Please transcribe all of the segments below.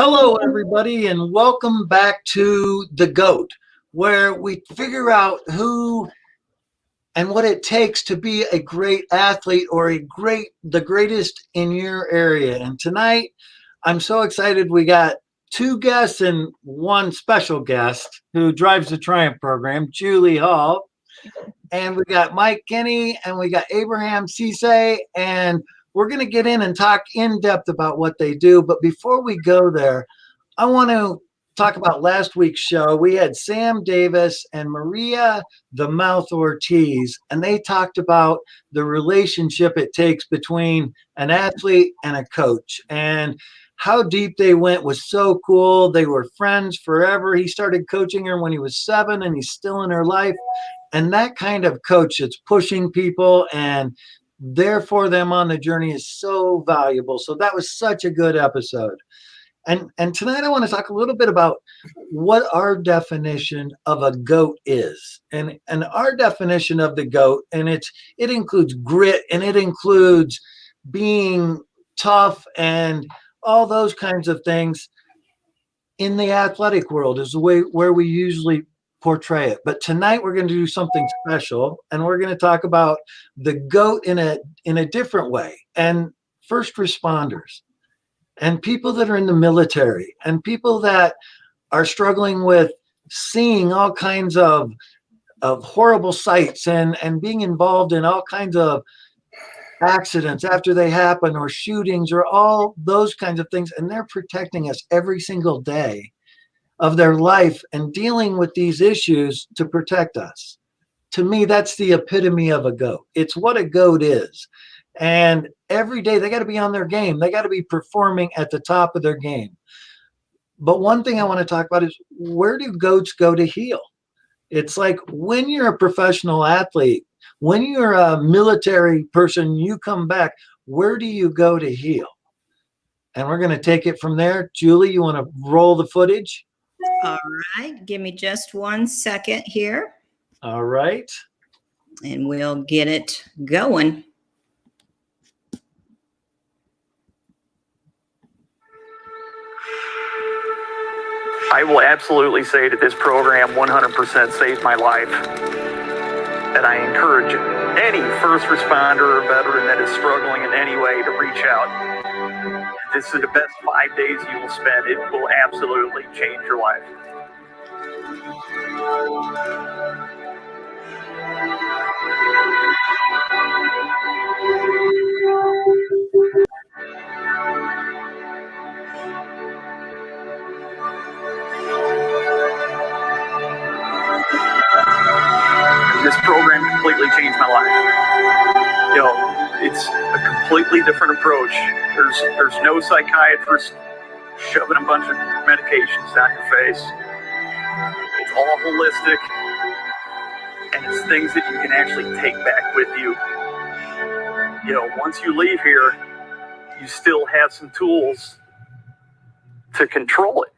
Hello, everybody, and welcome back to The GOAT, where we figure out who and what it takes to be a great athlete or the greatest in your area. And tonight, I'm so excited. We got two guests and one special guest who drives the Triumph program, Julie Hall. And we got Mike Kinney and we got Abraham Cisse, and we're going to get in and talk in depth about what they do. But before we go there, I want to talk about last week's show. We had Sam Davis and Maria the Mouth Ortiz, and they talked about the relationship it takes between an athlete and a coach. And how deep they went was so cool. They were friends forever. He started coaching her when he was 7, and he's still in her life. And that kind of coach that's pushing people and there for them on the journey is so valuable. So that was such a good episode. And tonight I want to talk a little bit about what our definition of a GOAT is. And our definition of the GOAT, and it includes grit, and it includes being tough and all those kinds of things in the athletic world is the way where we usually portray it. But tonight we're going to do something special, and we're going to talk about the GOAT in a different way, and first responders and people that are in the military and people that are struggling with seeing all kinds of horrible sights and being involved in all kinds of accidents after they happen, or shootings, or all those kinds of things. And they're protecting us every single day of their life and dealing with these issues to protect us. To me, that's the epitome of a GOAT. It's what a GOAT is. And every day they got to be on their game. They got to be performing at the top of their game. But one thing I want to talk about is, where do GOATs go to heal? It's like when you're a professional athlete, when you're a military person, you come back, where do you go to heal? And we're going to take it from there. Julie, you want to roll the footage? All right. Give me just 1 second here. All right. And we'll get it going. I will absolutely say that this program 100% saved my life. And I encourage any first responder or veteran that is struggling in any way to reach out. This is the best 5 days you will spend. It will absolutely change your life. This program completely changed my life. You know, it's a completely different approach. There's no psychiatrist shoving a bunch of medications down your face. It's all holistic, and it's things that you can actually take back with you. You know, once you leave here, you still have some tools to control it.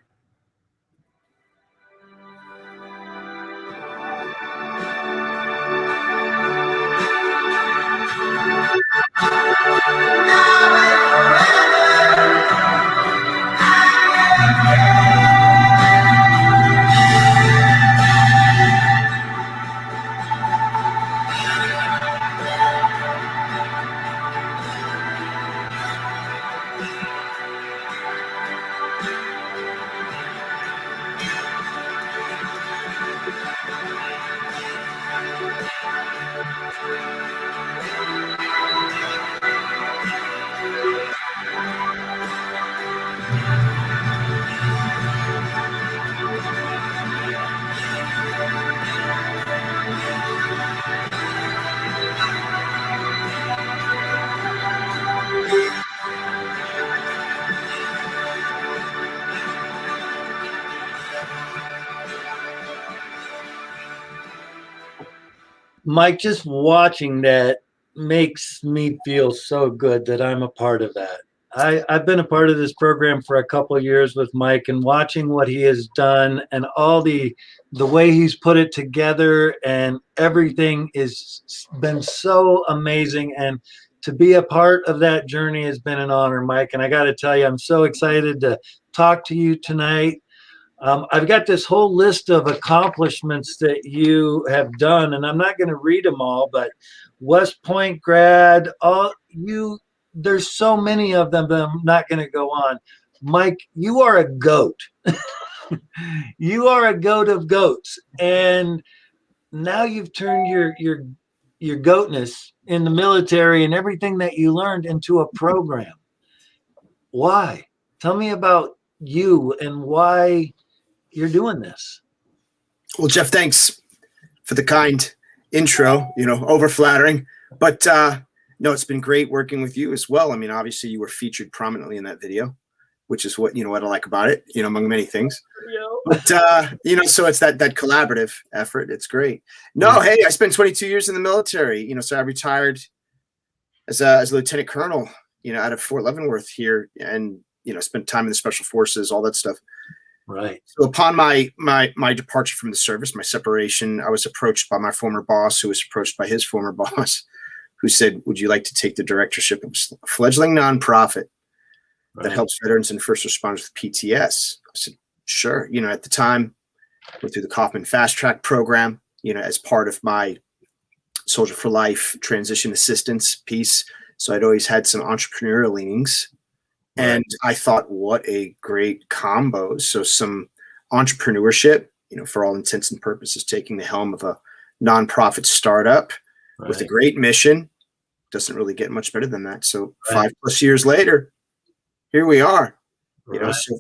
Mike, just watching that makes me feel so good that I'm a part of that. I've been a part of this program for a couple of years with Mike, and watching what he has done and all the way he's put it together, and everything has been so amazing. And to be a part of that journey has been an honor, Mike. And I got to tell you, I'm so excited to talk to you tonight. I've got this whole list of accomplishments that you have done, and I'm not going to read them all, but West Point grad, there's so many of them that I'm not going to go on. Mike, you are a goat. You are a goat of goats. And now you've turned your goatness in the military and everything that you learned into a program. Why? Tell me about you and why you're doing this. Well, Jeff, thanks for the kind intro, over flattering, but no, it's been great working with you as well. I mean, obviously you were featured prominently in that video, which is what I like about it, among many things. But so it's that collaborative effort. It's great. No, hey, I spent 22 years in the military, so I retired as a lieutenant colonel, out of Fort Leavenworth here, and spent time in the special forces, all that stuff. Right. So upon my departure from the service, my separation, I was approached by my former boss, who was approached by his former boss, who said, "Would you like to take the directorship of a fledgling nonprofit that helps veterans and first responders with PTS?" I said, "Sure." At the time, I went through the Kaufman Fast Track program, as part of my Soldier for Life transition assistance piece. So I'd always had some entrepreneurial leanings. And I thought, what a great combo. So some entrepreneurship, for all intents and purposes, taking the helm of a nonprofit startup with a great mission. Doesn't really get much better than that. So 5+ years later, here we are. So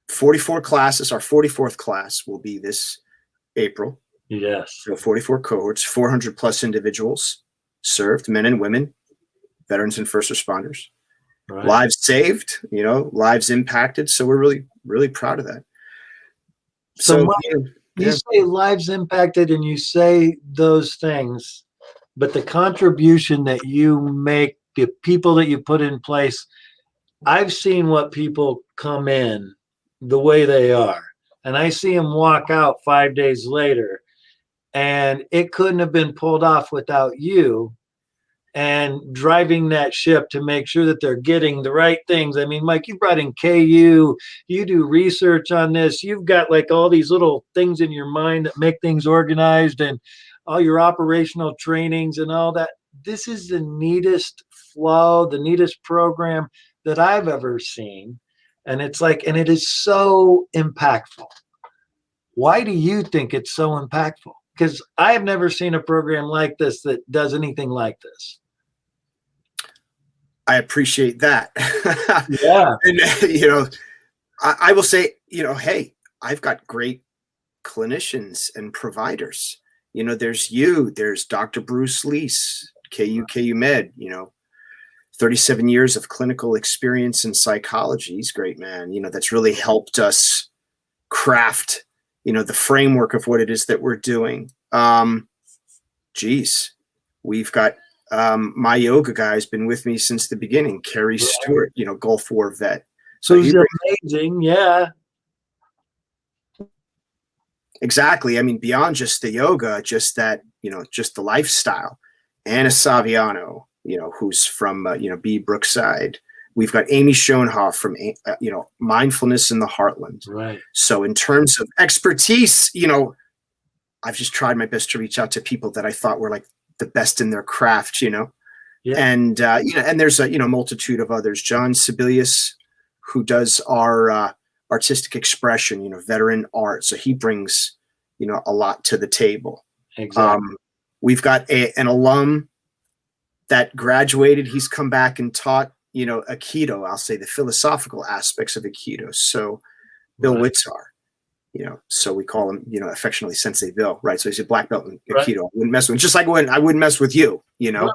44 classes. Our 44th class will be this April. Yes. So 44 cohorts, 400+ individuals served, men and women, veterans and first responders. Lives saved, lives impacted. So we're really, really proud of that. So Mike, you say lives impacted and you say those things, but the contribution that you make, the people that you put in place, I've seen what people come in the way they are, and I see them walk out 5 days later, and it couldn't have been pulled off without you and driving that ship to make sure that they're getting the right things. I mean, Mike, you brought in KU, you do research on this. You've got like all these little things in your mind that make things organized and all your operational trainings and all that. This is the neatest flow, the neatest program that I've ever seen. And it's like, and it is so impactful. Why do you think it's so impactful? Because I have never seen a program like this that does anything like this. I appreciate that. Yeah. And, I will say, hey, I've got great clinicians and providers. There's Dr. Bruce Lease, KU Med, 37 years of clinical experience in psychology. He's a great man, that's really helped us craft, the framework of what it is that we're doing. We've got my yoga guy has been with me since the beginning. Kerry Stewart, Gulf War vet. So he's amazing. Yeah. Exactly. I mean, beyond just the yoga, just that, just the lifestyle. Anna Saviano, who's from, B Brookside. We've got Amy Schoenhoff from, Mindfulness in the Heartland. Right. So in terms of expertise, I've just tried my best to reach out to people that I thought were like the best in their craft, Yeah. And, and there's a, multitude of others. John Sebelius, who does our artistic expression, veteran art. So he brings, a lot to the table. Exactly. We've got an alum that graduated. He's come back and taught, Aikido, I'll say the philosophical aspects of Aikido. So Bill Witzar, so we call him, affectionately Sensei Bill, right? So he's a black belt in Aikido. I wouldn't mess with him, just like when I wouldn't mess with you, a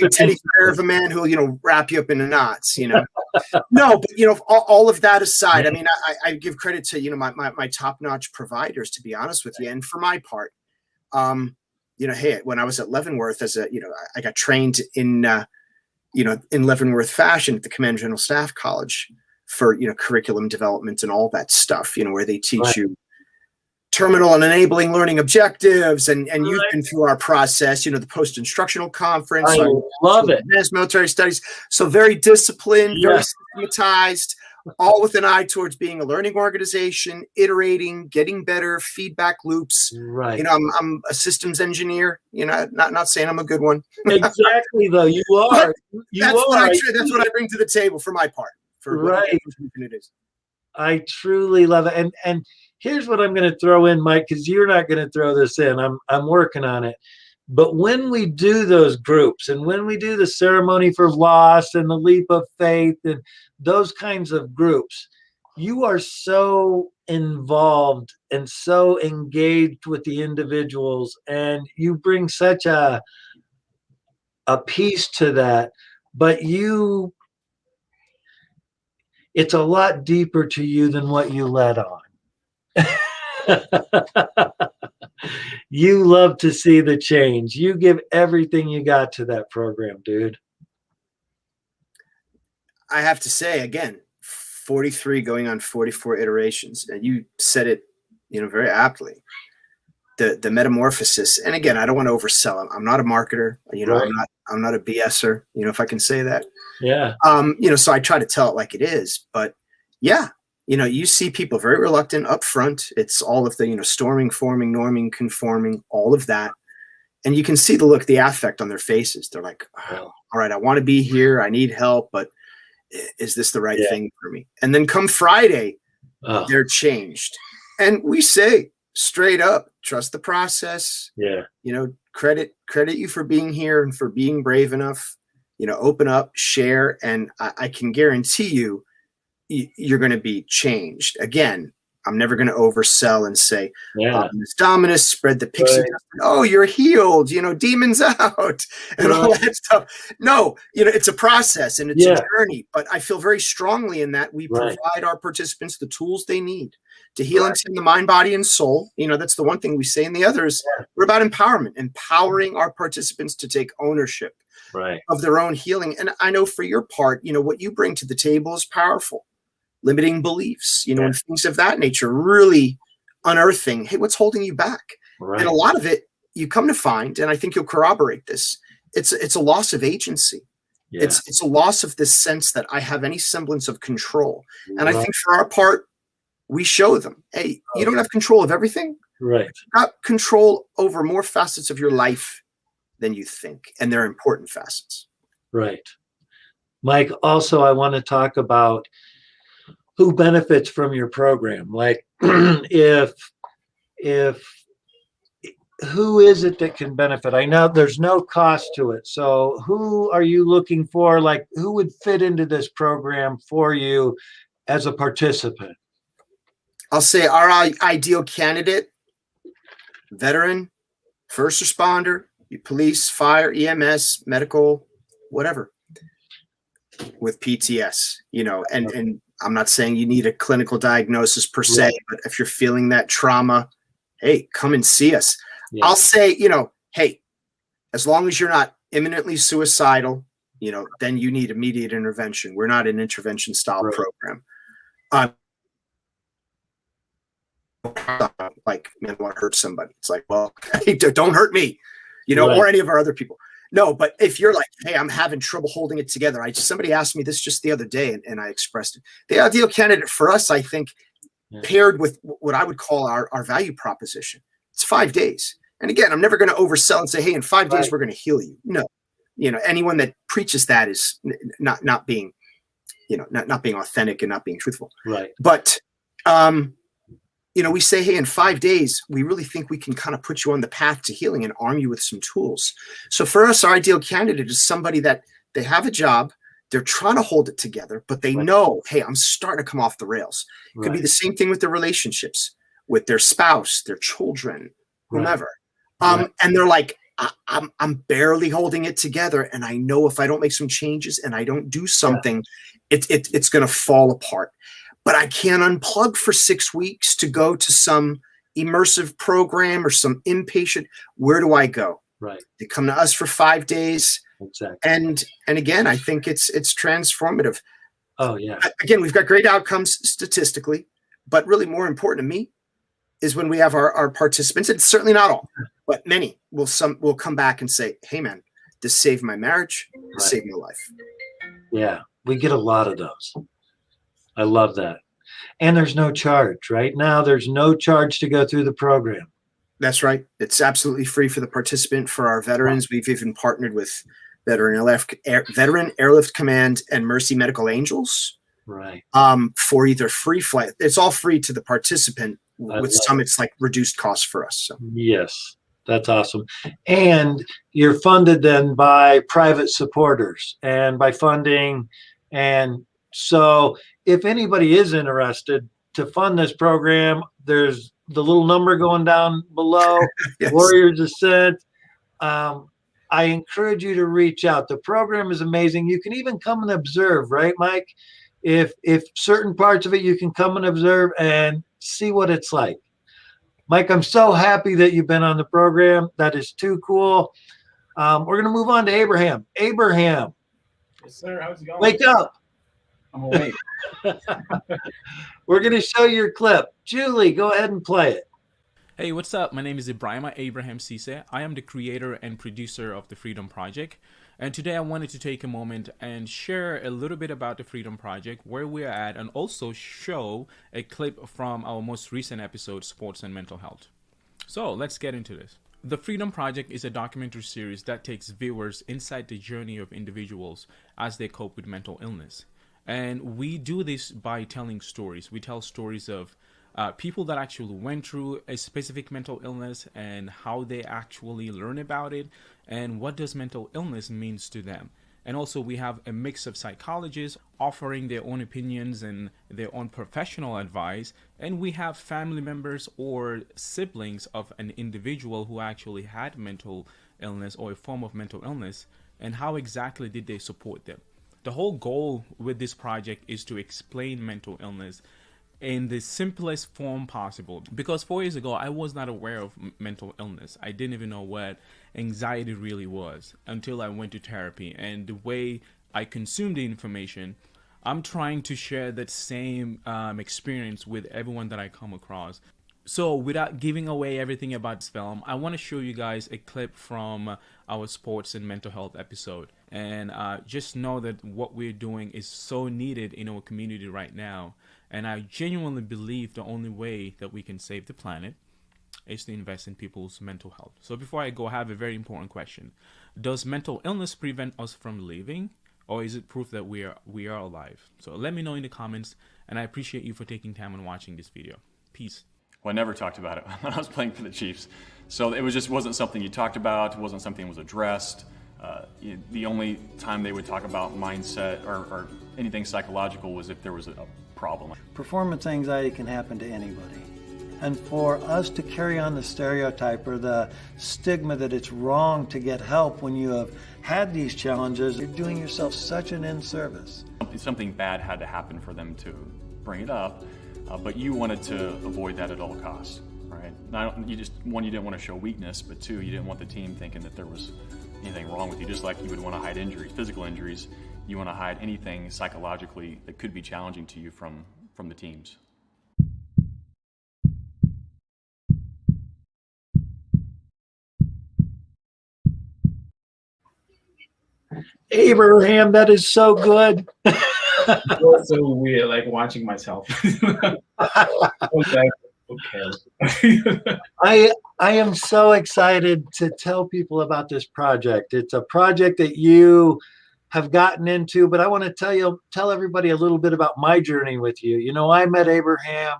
teddy bear of a man who'll, wrap you up in the knots, No, but, all of that aside, I mean, I give credit to, my top-notch providers, to be honest with you. And for my part, hey, when I was at Leavenworth I got trained in Leavenworth fashion at the Command General Staff College for, curriculum development and all that stuff, where they teach you terminal and enabling learning objectives. And you've been through our process, the post-instructional conference. I love it. Advanced military studies. So very disciplined, very systematized, all with an eye towards being a learning organization, iterating, getting better, feedback loops. Right. You know, I'm a systems engineer. You know, not saying I'm a good one. Exactly, though. You are. That's what I bring to the table for my part. For right. It is. I truly love it. And here's what I'm going to throw in, Mike, because you're not going to throw this in. I'm working on it. But when we do those groups and when we do the ceremony for loss and the leap of faith and those kinds of groups, you are so involved and so engaged with the individuals, and you bring such a piece to that. But it's a lot deeper to you than what you let on. You love to see the change. You give everything you got to that program, dude. I have to say, again, 43 going on 44 iterations, and you said it, you know, very aptly. The metamorphosis, and again, I don't want to oversell it. I'm not a marketer, you know, right. I'm not a BSer, you know, if I can say that. Yeah. You know, so I try to tell it like it is, but yeah, you know, you see people very reluctant up front. It's all of the, you know, storming, forming, norming, conforming, all of that. And you can see the look, the affect on their faces. They're like, oh, all right, I want to be here. I need help, but is this the right thing for me? And then come Friday, they're changed. And we say straight up, trust the process. Yeah. You know, credit you for being here and for being brave enough, you know, open up, share. And I can guarantee you're going to be changed. Again, I'm never going to oversell and say, Miss Dominus, spread the pixie dust. Oh, you're healed, you know, demons out and all that stuff. No, you know, it's a process and it's a journey, but I feel very strongly in that we provide our participants the tools they need to heal and tend the mind, body, and soul. You know, that's the one thing we say. And the other is we're about empowerment, empowering our participants to take ownership of their own healing. And I know for your part, you know, what you bring to the table is powerful. Limiting beliefs, you know, and things of that nature, really unearthing, hey, what's holding you back? And a lot of it you come to find, and I think you'll corroborate this, it's a loss of agency. It's a loss of this sense that I have any semblance of control. And I think for our part, we show them, hey, you don't have control of everything. You've got control over more facets of your life than you think. And they're important facets. Right. Mike, also, I want to talk about who benefits from your program. Like if who is it that can benefit? I know there's no cost to it. So who are you looking for? Like who would fit into this program for you as a participant? I'll say our ideal candidate, veteran, first responder, police, fire, EMS, medical, whatever, with PTS, you know, and I'm not saying you need a clinical diagnosis per se, but if you're feeling that trauma, hey, come and see us. I'll say, you know, hey, as long as you're not imminently suicidal, you know, then you need immediate intervention. We're not an intervention style program. Like, man, I want to hurt somebody. It's like, well, hey, don't hurt me, you know, or any of our other people. No, but if you're like, hey, I'm having trouble holding it together. Somebody asked me this just the other day, and I expressed it. The ideal candidate for us, I think, paired with what I would call our value proposition, it's 5 days. And again, I'm never going to oversell and say, hey, in 5 days, we're going to heal you. No, you know, anyone that preaches that is not being, you know, not being authentic and not being truthful. Right. But, you know, we say, hey, in 5 days, we really think we can kind of put you on the path to healing and arm you with some tools. So for us, our ideal candidate is somebody that they have a job, they're trying to hold it together, but they know, hey, I'm starting to come off the rails. It could be the same thing with their relationships, with their spouse, their children, whomever. And they're like, I'm barely holding it together. And I know if I don't make some changes and I don't do something, it's going to fall apart. But I can't unplug for 6 weeks to go to some immersive program or some inpatient. Where do I go? Right. They come to us for 5 days. Exactly. And again, I think it's transformative. Oh yeah. Again, we've got great outcomes statistically, but really more important to me is when we have our participants, and certainly not all, but many will come back and say, hey man, this saved my marriage, this saved my life. Yeah, we get a lot of those. I love that. And there's no charge. Right now, there's no charge to go through the program. That's right. It's absolutely free for the participant. For our veterans, we've even partnered with Veteran Airlift Command and Mercy Medical Angels. Right. For either free flight. It's all free to the participant. With some, it's like reduced cost for us. So. Yes, that's awesome. And you're funded then by private supporters and by funding. And so if anybody is interested to fund this program, there's the little number going down below, Yes. Warriors Ascent. I encourage you to reach out. The program is amazing. You can even come and observe, right, Mike? If certain parts of it, you can come and observe and see what it's like. Mike, I'm so happy that you've been on the program. That is too cool. We're going to move on to Abraham. Abraham. Yes, sir. How's it going? Wake up. I'm awake. We're going to show your clip. Julie, go ahead and play it. Hey, what's up? My name is Ibrahima Abraham Cisse. I am the creator and producer of the Freedom Project. And today I wanted to take a moment and share a little bit about the Freedom Project, where we're at, and also show a clip from our most recent episode, Sports and Mental Health. So let's get into this. The Freedom Project is a documentary series that takes viewers inside the journey of individuals as they cope with mental illness. And we do this by telling stories. We tell stories of people that actually went through a specific mental illness and how they actually learn about it and what does mental illness means to them. And also we have a mix of psychologists offering their own opinions and their own professional advice. And we have family members or siblings of an individual who actually had mental illness or a form of mental illness, and how exactly did they support them. The whole goal with this project is to explain mental illness in the simplest form possible, because 4 years ago I was not aware of mental illness. I didn't even know what anxiety really was until I went to therapy. And the way I consume the information, I'm trying to share that same experience with everyone that I come across. So without giving away everything about this film, I want to show you guys a clip from our sports and mental health episode. And just know that what we're doing is so needed in our community right now. And I genuinely believe the only way that we can save the planet is to invest in people's mental health. So before I go, I have a very important question. Does mental illness prevent us from living, or is it proof that we are alive? So let me know in the comments, and I appreciate you for taking time and watching this video. Peace. Well, I never talked about it when I was playing for the Chiefs. So it wasn't something you talked about. It wasn't something that was addressed. The only time they would talk about mindset or anything psychological was if there was a problem. Performance anxiety can happen to anybody. And for us to carry on the stereotype or the stigma that it's wrong to get help when you have had these challenges, you're doing yourself such an in-service. Something bad had to happen for them to bring it up, but you wanted to avoid that at all costs, right? You didn't want to show weakness, but two, you didn't want the team thinking that there was anything wrong with you, just like you would want to hide injuries, physical injuries. You want to hide anything psychologically that could be challenging to you from the teams. Abraham, that is so good. It was so weird, like watching myself. Okay. I am so excited to tell people about this project. It's a project that you have gotten into, but I want to tell everybody a little bit about my journey with you. You know, I met Abraham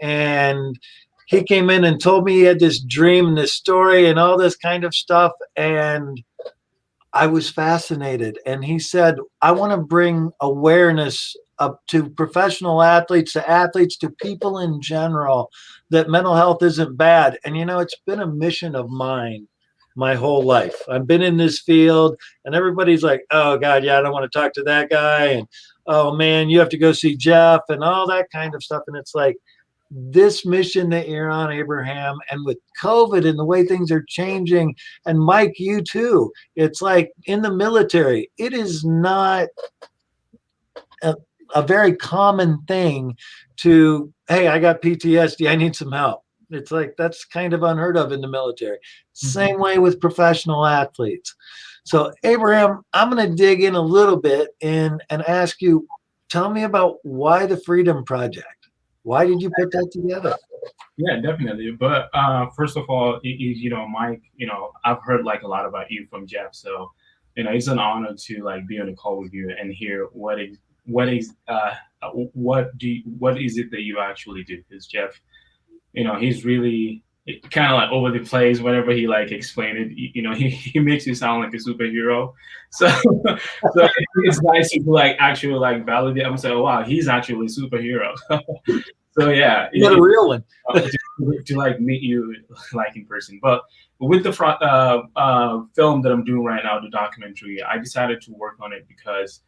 and he came in and told me he had this dream and this story and all this kind of stuff. And I was fascinated. And he said, I want to bring awareness up to professional athletes, to people in general, that mental health isn't bad. And, you know, it's been a mission of mine my whole life. I've been in this field and everybody's like, oh God, yeah, I don't want to talk to that guy. And, oh man, you have to go see Jeff and all that kind of stuff. And it's like this mission that you're on, Abraham, and with COVID and the way things are changing, and Mike, you too, it's like in the military, it is not a very common thing to, hey, I got PTSD, I need some help. It's like that's kind of unheard of in the military. Same way with professional athletes. So Abraham, I'm going to dig in a little bit and ask you, tell me about why the Freedom Project. Why did you put that together? Yeah, definitely. But first of all, Mike, I've heard like a lot about you from Jeff. So, it's an honor to like be on a call with you and hear what is what is what is it that you actually do? Because Jeff, he's really kind of like over the place whenever he like explain it. He makes you sound like a superhero. So, so it's nice to like actually like validate. I'm saying, oh, wow, he's actually a superhero. So yeah, You got a real one. to like meet you like in person. But with the film that I'm doing right now, the documentary, I decided to work on it because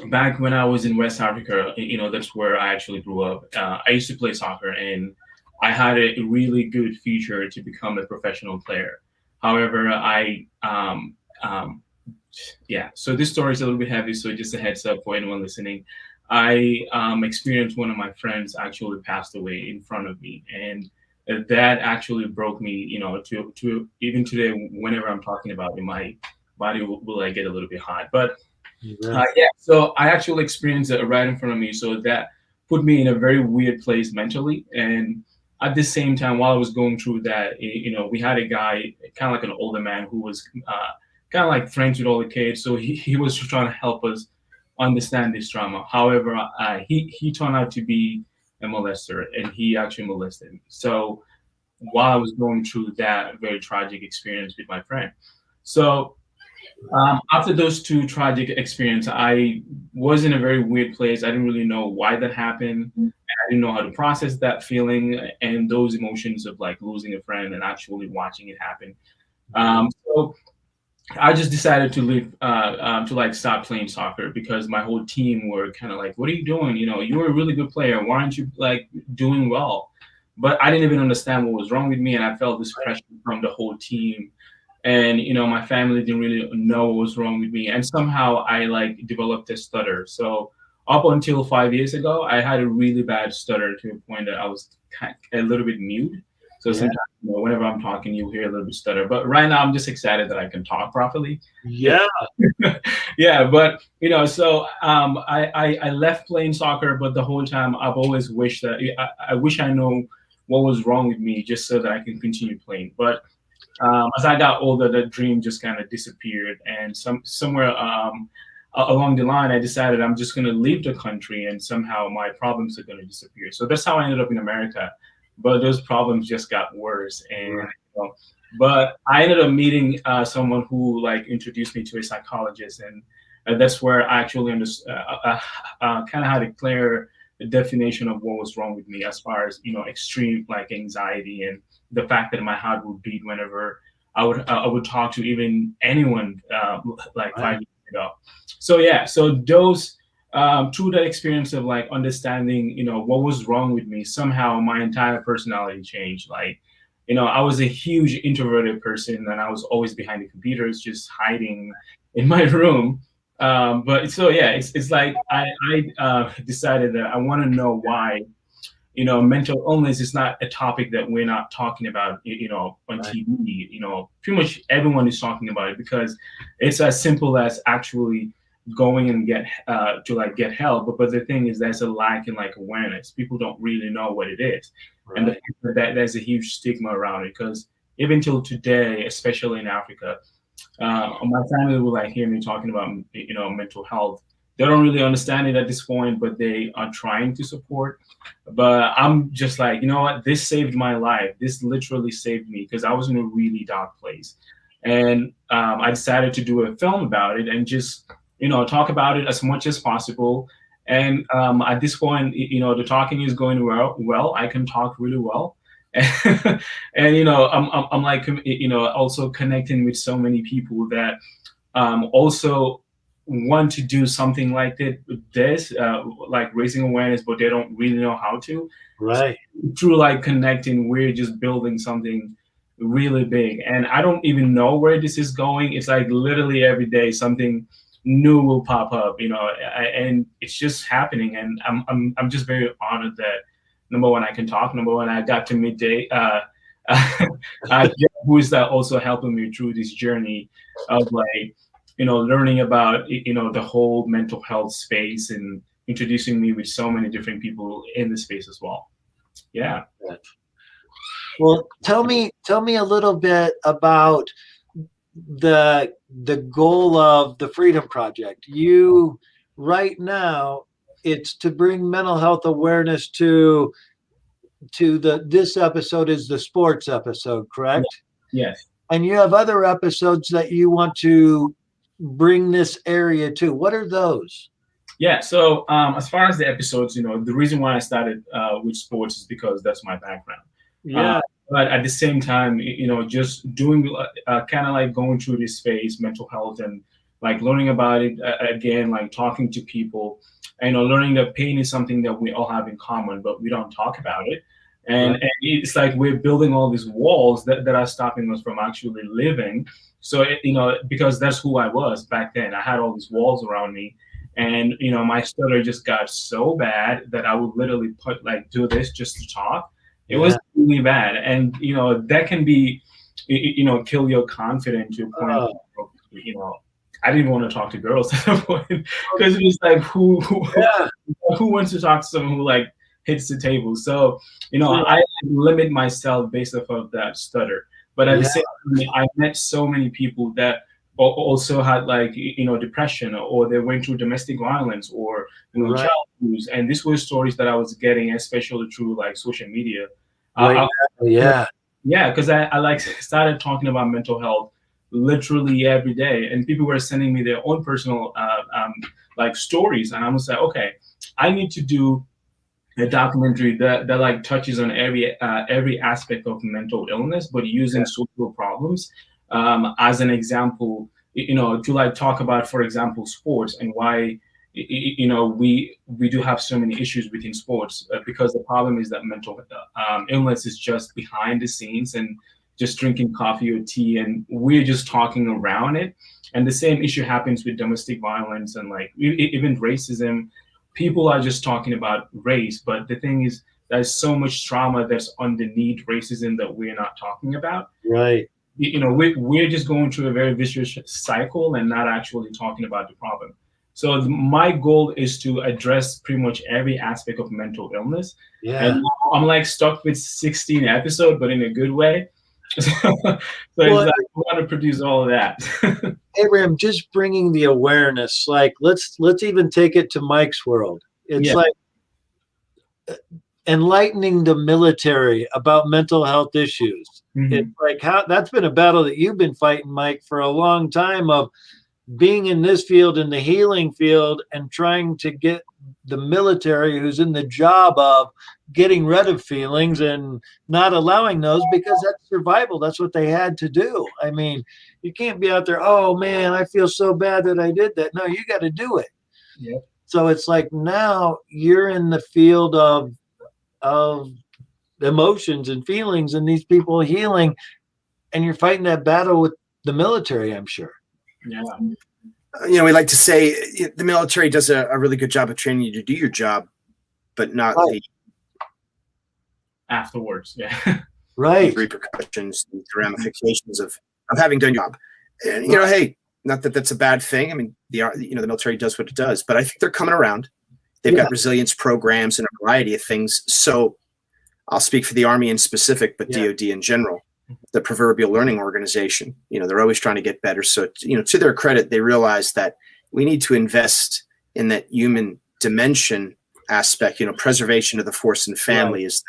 back when I was in West Africa, that's where I actually grew up. I used to play soccer, and I had a really good future to become a professional player. However, so this story is a little bit heavy, so just a heads up for anyone listening. I experienced one of my friends actually passed away in front of me, and that actually broke me. To even today, whenever I'm talking about it, my body will like get a little bit hot. But so I actually experienced it right in front of me, so that put me in a very weird place mentally. And at the same time, while I was going through that, we had a guy, kind of like an older man, who was kind of like friends with all the kids, so he was trying to help us understand this trauma. However, he turned out to be a molester, and he actually molested me. So while I was going through that very tragic experience with my friend, so after those two tragic experiences, I was in a very weird place. I didn't really know why that happened. I didn't know how to process that feeling and those emotions of like losing a friend and actually watching it happen. So I just decided to leave, to like stop playing soccer, because my whole team were kind of like, "What are you doing? You're a really good player. Why aren't you like doing well?" But I didn't even understand what was wrong with me, and I felt this pressure from the whole team. And my family didn't really know what was wrong with me, and somehow I like developed a stutter. So up until 5 years ago, I had a really bad stutter to a point that I was a little bit mute. So sometimes, whenever I'm talking, you'll hear a little bit stutter. But right now, I'm just excited that I can talk properly. Yeah. Yeah, but so I left playing soccer, but the whole time I've always wished that I wish I know what was wrong with me, just so that I can continue playing. But as I got older, that dream just kind of disappeared, and somewhere along the line, I decided I'm just going to leave the country, and somehow my problems are going to disappear. So that's how I ended up in America. But those problems just got worse, and but I ended up meeting someone who like introduced me to a psychologist, and that's where I actually understood kind of had a clear definition of what was wrong with me, as far as extreme like anxiety, and the fact that my heart would beat whenever I would talk to even anyone like 5 years ago. So so those through that experience of like understanding what was wrong with me, somehow my entire personality changed. Like I was a huge introverted person, and I was always behind the computers, just hiding in my room. But so it's like I decided that I want to know why mental illness is not a topic that we're not talking about on TV. Pretty much everyone is talking about it, because it's as simple as actually going and get help. But the thing is, there's a lack in like awareness. People don't really know what it is. And the fact that there's a huge stigma around it, because even till today, especially in Africa, my family will like hear me talking about mental health. They don't really understand it at this point, but they are trying to support. But I'm just like, what? This saved my life. This literally saved me, because I was in a really dark place. And I decided to do a film about it, and just, talk about it as much as possible. And at this point, the talking is going well. I can talk really well. And I'm like, also connecting with so many people that also want to do something like this, like raising awareness, but they don't really know how to. Right. So through like connecting, we're just building something really big. And I don't even know where this is going. It's like literally every day something new will pop up, and it's just happening. And I'm just very honored that, number one, I can talk. Number one, I got to meet Jeff, who is also helping me through this journey of like, learning about, the whole mental health space and introducing me with so many different people in the space as well. Yeah. Well, tell me a little bit about the goal of the Freedom Project. You right now, it's to bring mental health awareness to this episode is the sports episode, correct? Yes. And you have other episodes that you want to bring this area to. What are those? Yeah. So as far as the episodes, the reason why I started with sports is because that's my background. Yeah. But at the same time, just doing kind of like going through this phase, mental health, and like learning about it again, like talking to people, and learning that pain is something that we all have in common, but we don't talk about it. And, Right. and it's like we're building all these walls that are stopping us from actually living. So, because that's who I was back then. I had all these walls around me. And, my stutter just got so bad that I would literally do this just to talk. It was really bad. And, that can be, kill your confidence to a point of, I didn't even want to talk to girls at that point because it was like, who wants to talk to someone who like hits the table? So, I limit myself based off of that stutter. But at the same time, I met so many people that also had like, depression, or they went through domestic violence, or, child abuse. And these were stories that I was getting, especially through like social media. Yeah, because I like started talking about mental health literally every day, and people were sending me their own personal like stories, and I was like, okay, I need to do a documentary that like touches on every aspect of mental illness, but using social problems as an example, to like talk about, for example, sports, and why we do have so many issues within sports, because the problem is that mental illness is just behind the scenes and just drinking coffee or tea, and we're just talking around it. And the same issue happens with domestic violence and like even racism. People are just talking about race, but the thing is, there's so much trauma that's underneath racism that we're not talking about. Right. We're just going through a very vicious cycle and not actually talking about the problem. So my goal is to address pretty much every aspect of mental illness. Yeah. And I'm like stuck with 16 episodes, but in a good way. So it's like, I want to produce all of that. Abraham, just bringing the awareness, like let's even take it to Mike's world. It's like enlightening the military about mental health issues. Mm-hmm. It's like that's been a battle that you've been fighting, Mike, for a long time, of being in this field, in the healing field, and trying to get the military, who's in the job of getting rid of feelings and not allowing those, because that's survival. That's what they had to do. I mean, you can't be out there, oh man, I feel so bad that I did that. No, you got to do it. Yep. So it's like now you're in the field of emotions and feelings and these people healing, and you're fighting that battle with the military, I'm sure. Yeah. We like to say the military does a really good job of training you to do your job, but not the afterwards. Yeah. Right. Repercussions, the ramifications of having done your job. And, hey, not that that's a bad thing. I mean, the military does what it does, but I think they're coming around. They've got resilience programs and a variety of things. So I'll speak for the Army in specific, but DOD in general. The proverbial learning organization, they're always trying to get better. So, to their credit, they realize that we need to invest in that human dimension aspect. Preservation of the force and family is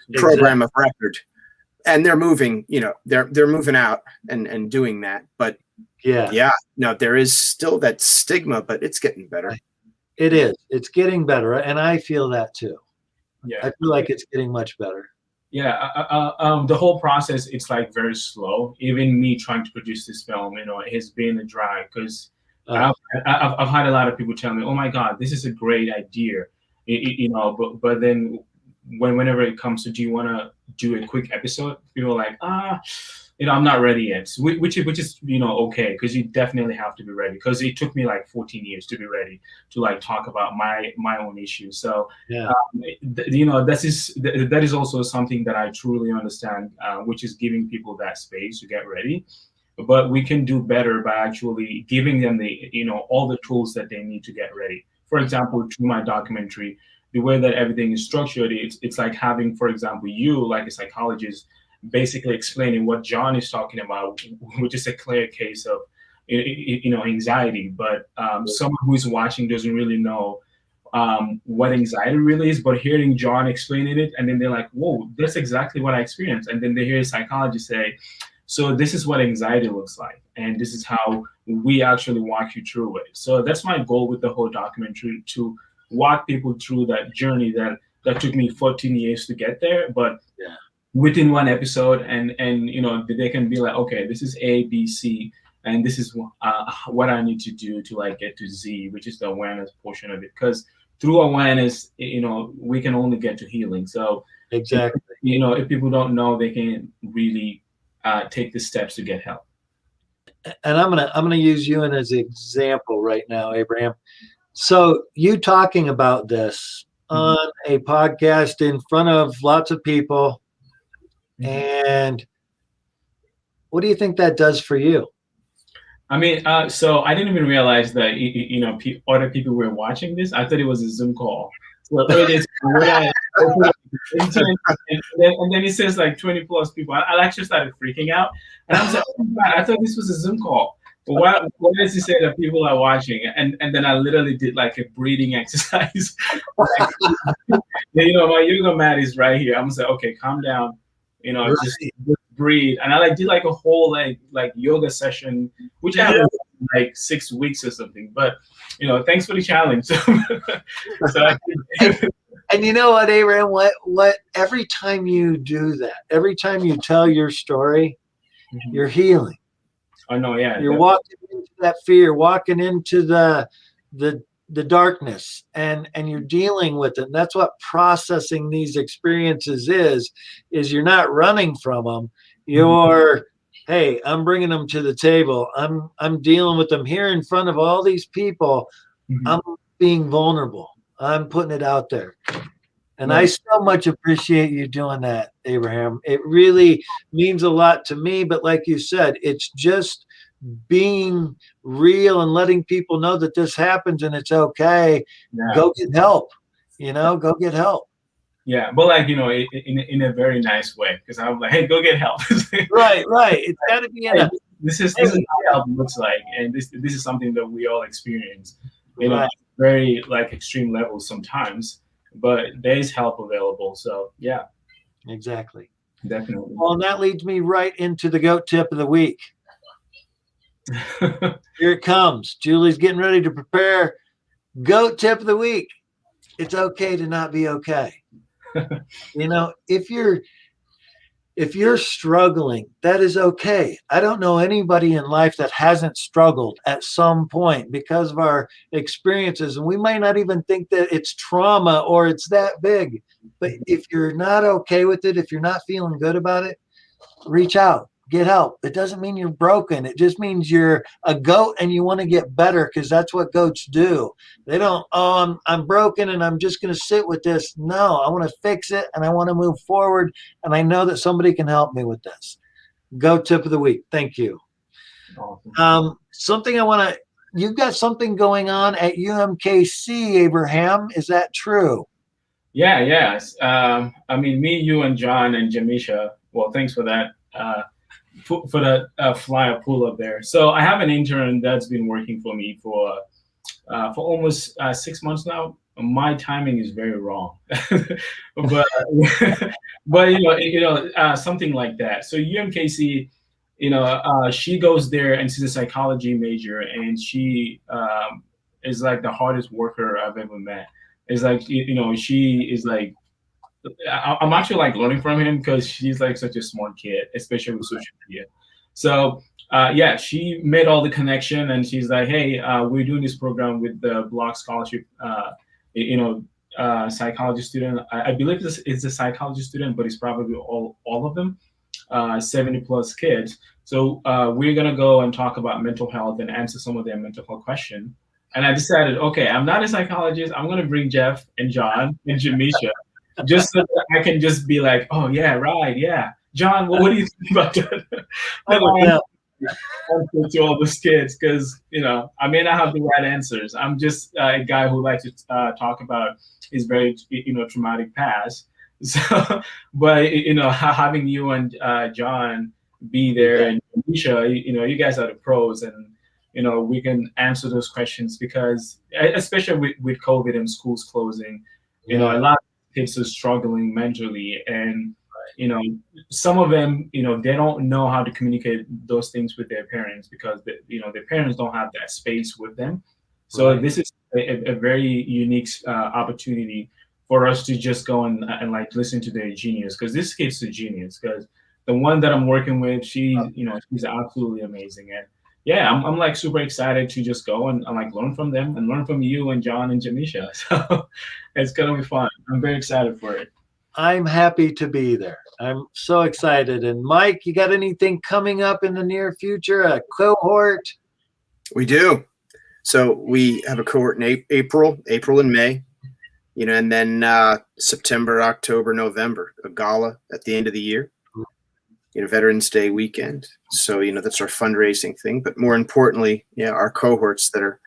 the program of record, and they're moving. They're moving out and doing that. But there is still that stigma, but it's getting better. It is. It's getting better, and I feel that too. Yeah, I feel like it's getting much better. Yeah, the whole process, it's like very slow. Even me trying to produce this film, it has been a drag, because I've had a lot of people tell me, "Oh my God, this is a great idea," but then whenever it comes to, do you want to do a quick episode? People are like, I'm not ready yet, which is okay, because you definitely have to be ready, because it took me like 14 years to be ready to like talk about my own issues. So that is also something that I truly understand, which is giving people that space to get ready. but we can do better by actually giving them the, all the tools that they need to get ready. For example, through my documentary, the way that everything is structured, it's like having, for example, you, like a psychologist, basically explaining what John is talking about, which is a clear case of, anxiety. But someone who's watching doesn't really know what anxiety really is, but hearing John explaining it, and then they're like, whoa, that's exactly what I experienced. And then they hear a psychologist say, so this is what anxiety looks like, and this is how we actually walk you through it. So that's my goal with the whole documentary, to walk people through that journey that took me 14 years to get there, but within one episode, and they can be like, okay, this is A, B, C, and this is what I need to do to like get to Z, which is the awareness portion of it. Because through awareness, we can only get to healing. So exactly, if people don't know, they can really take the steps to get help. And I'm gonna use you as an example right now, Abraham. So you talking about this on a podcast in front of lots of people, and what do you think that does for you? I mean, so I didn't even realize that other people were watching this. I thought it was a Zoom call. So it's when I opened up the internet, and then it says like 20 plus people. I actually started freaking out, and I was like, oh my God, I thought this was a Zoom call. But why does it say that people are watching? And then I literally did like a breathing exercise. Like, my yoga mat is right here. I'm like, okay, calm down. Just breathe. And I did like a whole like yoga session, which I have like 6 weeks or something. But thanks for the challenge. And you know what, Abraham? What? Every time you do that, every time you tell your story, you're healing. I know, yeah. You're walking into that fear, walking into the darkness, and you're dealing with it. And that's what processing these experiences is you're not running from them. You're, hey, I'm bringing them to the table. I'm dealing with them here in front of all these people. I'm being vulnerable. I'm putting it out there. And I so much appreciate you doing that, Abraham. It really means a lot to me. But like you said, it's just being real and letting people know that this happens and it's okay. Go get help. Go get help. Yeah, but in a very nice way, because I'm like, hey, go get help. Right. It's got to be in this is how help looks like, and this is something that we all experience. Very like extreme levels sometimes, but there is help available. So yeah, exactly, definitely. Well, and that leads me right into the GOAT tip of the week. Here it comes. Julie's getting ready to prepare GOAT tip of the week. It's okay to not be okay. If you're struggling, that is okay. I don't know anybody in life that hasn't struggled at some point because of our experiences. And we might not even think that it's trauma or it's that big. But if you're not okay with it, if you're not feeling good about it, reach out. Get help. It doesn't mean you're broken. It just means you're a goat and you want to get better, because that's what goats do. They don't, I'm broken and I'm just going to sit with this. No, I want to fix it and I want to move forward. And I know that somebody can help me with this. GOAT tip of the week. Thank you. Awesome. Something you've got something going on at UMKC, Abraham. Is that true? Yeah, yes. I mean, me, you, and John and Jamisha. Well, thanks for that. For the flyer pull up there. So I have an intern that's been working for me for almost 6 months now. My timing is very wrong, but something like that. So UMKC, she goes there and she's a psychology major, and she is like the hardest worker I've ever met. It's like she is like. I'm actually like learning from him, because she's like such a smart kid, especially with social media. So she made all the connection, and she's like, hey, we're doing this program with the Block Scholarship, psychology student. I believe it's a psychology student, but it's probably all of them, 70 plus kids. So we're gonna go and talk about mental health and answer some of their mental health questions. And I decided, okay, I'm not a psychologist. I'm gonna bring Jeff and John and Jamisha. Just so that I can just be like, oh yeah, right, yeah, John. Well, what do you think about that? answer to all those kids because, I may not have the right answers. I'm just a guy who likes to talk about his very, traumatic past. So, but, having you and John be there and Misha, you guys are the pros, and, we can answer those questions because, especially with COVID and schools closing, a lot of kids are struggling mentally, and some of them, they don't know how to communicate those things with their parents because their parents don't have that space with them. So this is a very unique opportunity for us to just go and like listen to their genius, because this kid's a genius. Because the one that I'm working with, she's absolutely amazing, and yeah, I'm like super excited to just go and like learn from them and learn from you and John and Jamisha. So it's gonna be fun. I'm very excited for it. I'm happy to be there. I'm so excited. And Mike, you got anything coming up in the near future? A cohort? We do. So we have a cohort in April and May, and then September, October, November, a gala at the end of the year, Veterans Day weekend. So, that's our fundraising thing. But more importantly, our cohorts that are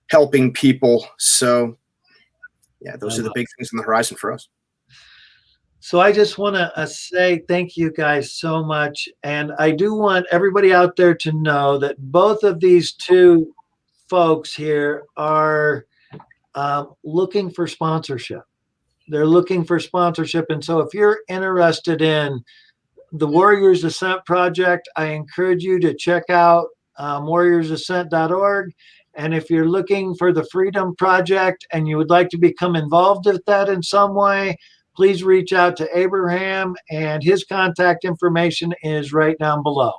helping people. So, those are the big things on the horizon for us. So I just want to say thank you guys so much. And I do want everybody out there to know that both of these two folks here are looking for sponsorship. They're looking for sponsorship. And so if you're interested in the Warriors Ascent Project, I encourage you to check out warriorsascent.org. And if you're looking for the Freedom Project and you would like to become involved with that in some way, please reach out to Abraham, and his contact information is right down below.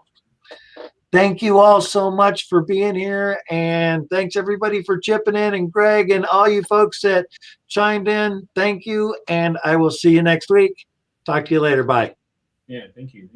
Thank you all so much for being here, and thanks everybody for chipping in, and Greg and all you folks that chimed in. Thank you, and I will see you next week. Talk to you later. Bye. Yeah, thank you.